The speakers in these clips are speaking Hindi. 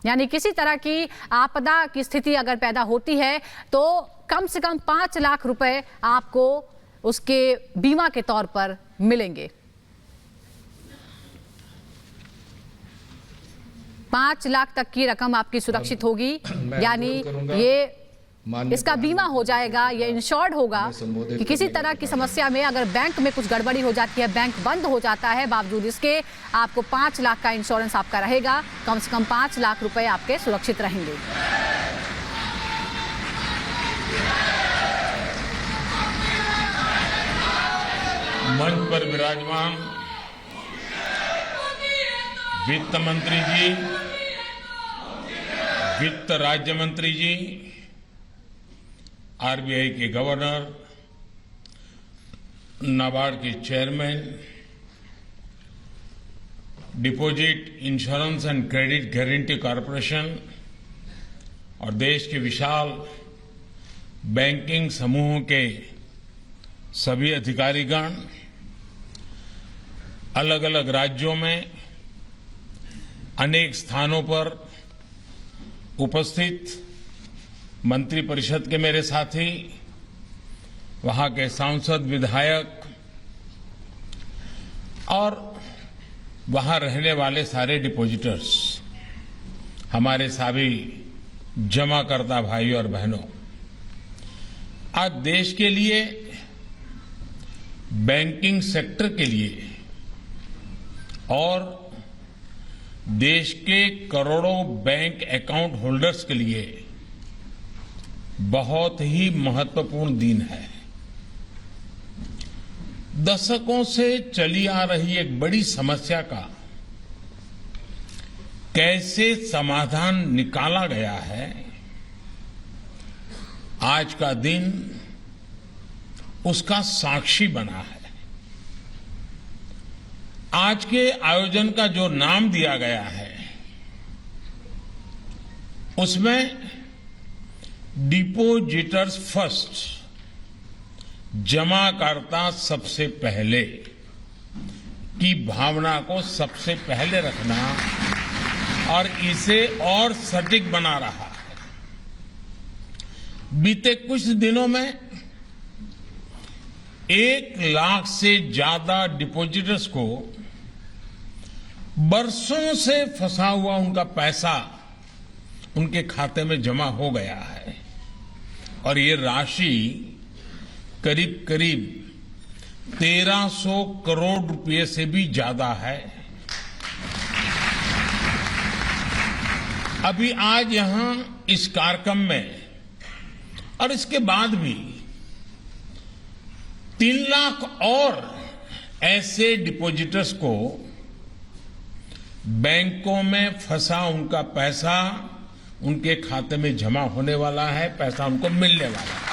यानी किसी तरह की आपदा की स्थिति अगर पैदा होती है तो कम से कम 5 लाख रुपए आपको उसके बीमा के तौर पर मिलेंगे। 5 लाख तक की रकम आपकी सुरक्षित होगी, यानी ये इसका बीमा हो जाएगा, ये इंश्योर्ड होगा कि किसी तरह की समस्या में अगर बैंक में कुछ गड़बड़ी हो जाती है, बैंक बंद हो जाता है, बावजूद इसके आपको 5 लाख का इंश्योरेंस आपका रहेगा। कम से कम 5 लाख रुपए आपके सुरक्षित रहेंगे। मंच पर विराजमान वित्त मंत्री जी, वित्त राज्य मंत्री जी, आरबीआई के गवर्नर, नाबार्ड के chairman, deposit insurance and credit guarantee corporation और देश के विशाल बैंकिंग समूहों के सभी अधिकारीगण, अलग अलग राज्यों में अनेक स्थानों पर उपस्थित मंत्रिपरिषद के मेरे साथी, वहां के सांसद, विधायक और वहां रहने वाले सारे डिपॉजिटर्स, हमारे सभी जमाकर्ता भाई और बहनों, आज देश के लिए, बैंकिंग सेक्टर के लिए और देश के करोड़ों बैंक अकाउंट होल्डर्स के लिए बहुत ही महत्वपूर्ण दिन है। दशकों से चली आ रही एक बड़ी समस्या का कैसे समाधान निकाला गया है, आज का दिन उसका साक्षी बना है। आज के आयोजन का जो नाम दिया गया है, उसमें डिपॉजिटर्स फर्स्ट, जमाकर्ता सबसे पहले की भावना को सबसे पहले रखना और इसे और सटीक बना रहा है। बीते कुछ दिनों में 1 लाख से ज्यादा डिपॉजिटर्स को बरसों से फंसा हुआ उनका पैसा उनके खाते में जमा हो गया है और ये राशि करीब करीब 1300 करोड़ रुपए से भी ज्यादा है। अभी आज यहां इस कार्यक्रम में और इसके बाद भी 3 लाख और ऐसे डिपॉजिटर्स को बैंकों में फंसा उनका पैसा उनके खाते में जमा होने वाला है, पैसा उनको मिलने वाला है।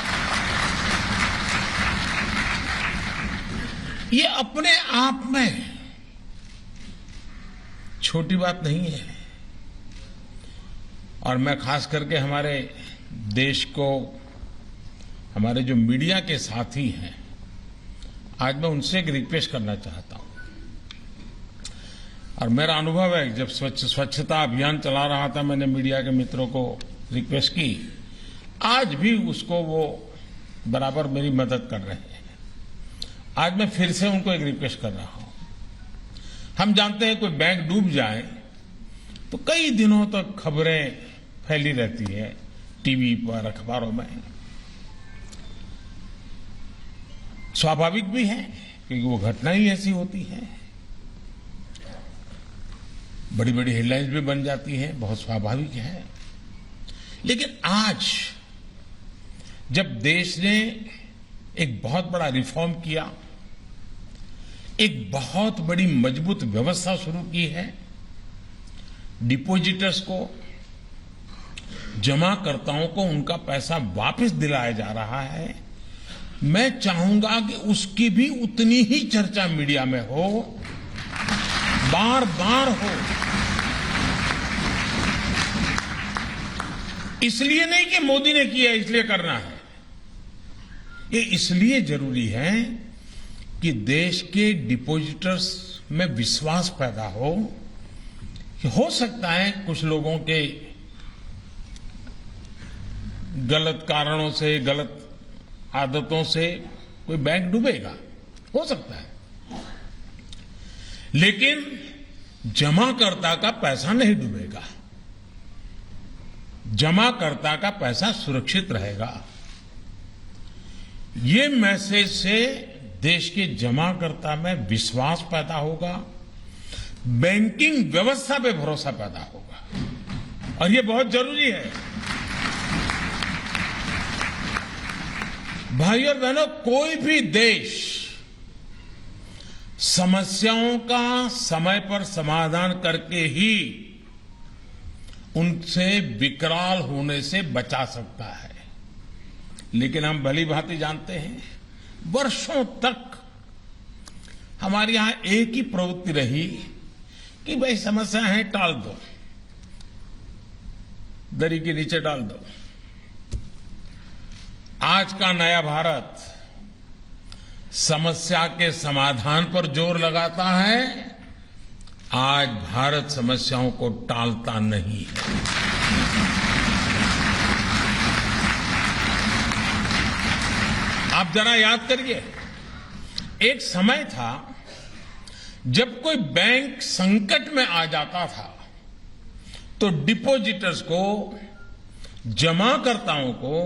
ये अपने आप में छोटी बात नहीं है और मैं खास करके हमारे देश को, हमारे जो मीडिया के साथी हैं, आज मैं उनसे एक रिक्वेस्ट करना चाहता हूं। और मेरा अनुभव है, जब स्वच्छता अभियान चला रहा था, मैंने मीडिया के मित्रों को रिक्वेस्ट की, आज भी उसको वो बराबर मेरी मदद कर रहे हैं। आज मैं फिर से उनको एक रिक्वेस्ट कर रहा हूं। हम जानते हैं कोई बैंक डूब जाए तो कई दिनों तक खबरें फैली रहती है, टीवी पर, अखबारों में। स्वाभाविक भी है क्योंकि वो घटना ही ऐसी होती है, बड़ी बड़ी हेडलाइंस भी बन जाती है, बहुत स्वाभाविक है। लेकिन आज जब देश ने एक बहुत बड़ा रिफॉर्म किया, एक बहुत बड़ी मजबूत व्यवस्था शुरू की है, डिपॉजिटर्स को, जमाकर्ताओं को उनका पैसा वापस दिलाया जा रहा है, मैं चाहूंगा कि उसकी भी उतनी ही चर्चा मीडिया में हो, बार बार हो। इसलिए नहीं कि मोदी ने किया इसलिए करना है, ये इसलिए जरूरी है कि देश के डिपॉजिटर्स में विश्वास पैदा हो कि हो सकता है कुछ लोगों के गलत कारणों से, गलत आदतों से कोई बैंक डूबेगा, हो सकता है, लेकिन जमाकर्ता का पैसा नहीं डूबेगा। जमाकर्ता का पैसा सुरक्षित रहेगा। ये मैसेज से देश के जमाकर्ता में विश्वास पैदा होगा, बैंकिंग व्यवस्था पे भरोसा पैदा होगा, और ये बहुत जरूरी है। भाई और बहनों, कोई भी देश समस्याओं का समय पर समाधान करके ही उनसे विकराल होने से बचा सकता है। लेकिन हम भली भांति जानते हैं, वर्षों तक हमारे यहां एक ही प्रवृत्ति रही कि भाई समस्या है, टाल दो, दरी के नीचे डाल दो। आज का नया भारत समस्या के समाधान पर जोर लगाता है। आज भारत समस्याओं को टालता नहीं है। आप जरा याद करिए, एक समय था जब कोई बैंक संकट में आ जाता था तो डिपॉजिटर्स को, जमाकर्ताओं को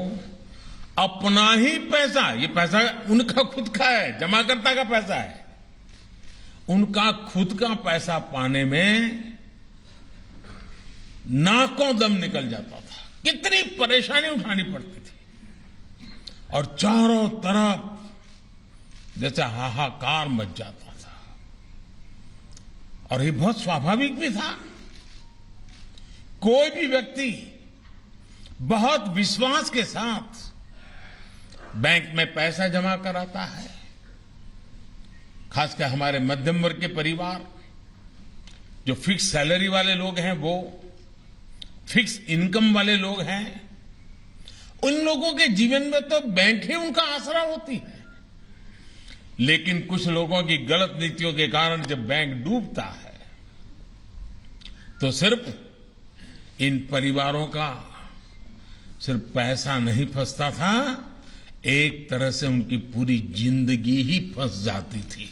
अपना ही पैसा, ये पैसा उनका खुद का है, जमाकर्ता का पैसा है, उनका खुद का पैसा पाने में नाकों दम निकल जाता था। कितनी परेशानी उठानी पड़ती थी और चारों तरफ जैसे हाहाकार मच जाता था। और ये बहुत स्वाभाविक भी था। कोई भी व्यक्ति बहुत विश्वास के साथ बैंक में पैसा जमा कराता है, खासकर हमारे मध्यम वर्ग के परिवार, जो फिक्स सैलरी वाले लोग हैं, वो फिक्स इनकम वाले लोग हैं, उन लोगों के जीवन में तो बैंक ही उनका आसरा होती है। लेकिन कुछ लोगों की गलत नीतियों के कारण जब बैंक डूबता है तो सिर्फ इन परिवारों का सिर्फ पैसा नहीं फंसता था, एक तरह से उनकी पूरी जिंदगी ही फंस जाती थी।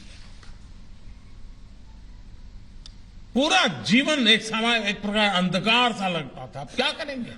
पूरा जीवन एक प्रकार अंधकार सा लगता था। अब क्या करेंगे?